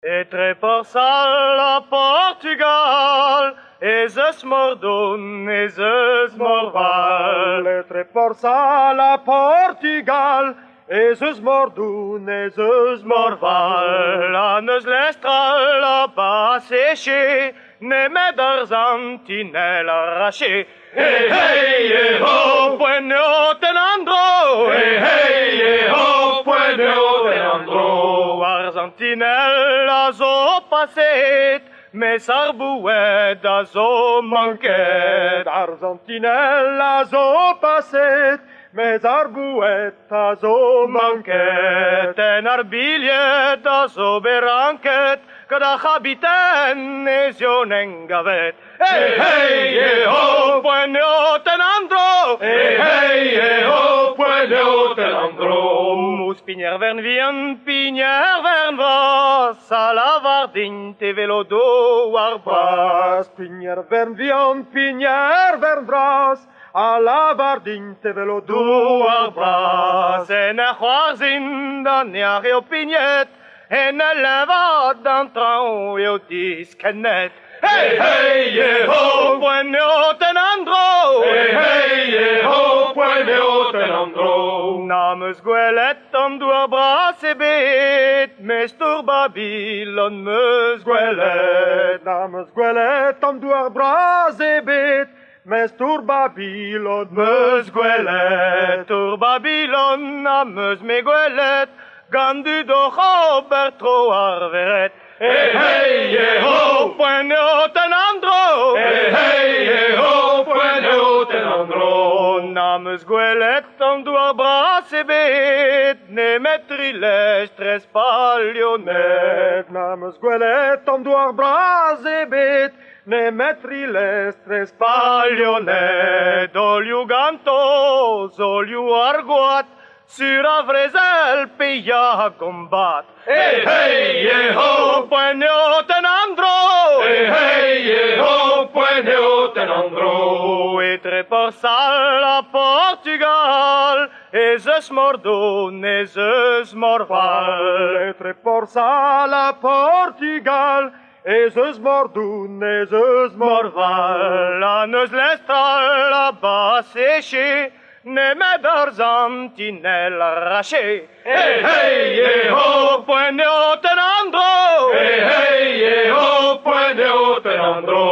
Et très pour ça la Portugal, et ze Mordun, et ze Morval. Et très pour ça la Portugal, et ze Mordun, et ze Morval. La neus l'estral la pas séché, ne me d'argentinelle arraché. Hey, hey, hey, ho, pueno tenandro. Hey, hey, hey, ho, pueno tenandro. Argentinelle a zo passet, mais arbouet a zo manquet. Argentinelle a zo passet, mais arbouet a zo manquet. En arbillet a zo beranquet, que da habiten es yon engavet. Hey, hey, hey, ho, pueno tenandro. Hey, hey, hey, ho, pueno tenandro. Mus pinier vern vien, pinier vern vas, a la vardin te velodo arbras. Pinier vern vian, pinier vern bras, a la vardin te velodo arbras. En a c'hoarzin dan ear eo pignet, en a levad dan traoù eo diskennet. Hey, hey, yeah, ho, pueno tenandro. Hey, hey, yeah, ho, pueno tenandro. Nameus gwelet am douar bras e bet, mes tour Babylon meus gwelet. Nameus gwelet am douar bras e bet, mes tour Babylon meus gwelet. Tour Babylon a meus me gwelet, gant du d'oc'h bertro ar veret. Hey, hey, yeah, ho, pueno tenandro. Hey, hey, yeah, ho, pueno tenandro. Nameus gwelet am douar bras e bet, ne metrilez tres palionet. Nameus gwelet am douar bras e bet, ne metriles tres palionet. Oliu gantos, oliu argoat, sur a vrezel pe ia combat. Hey, hey, yeah, ho, pueno tenandro. Hey, hey, yeah, ho, pueno tenandro. Et très por sal a Portugal, et ze Mordun, et ze Morval. Et très por sal a Portugal, et ze Mordun, et ze Morval. La neus l'estral a bas séché, ne me d'argentinelle arraché. Hey, hey, yeah, ho, pueno tenandro. Hey, hey, yeah, ho, pueno tenandro.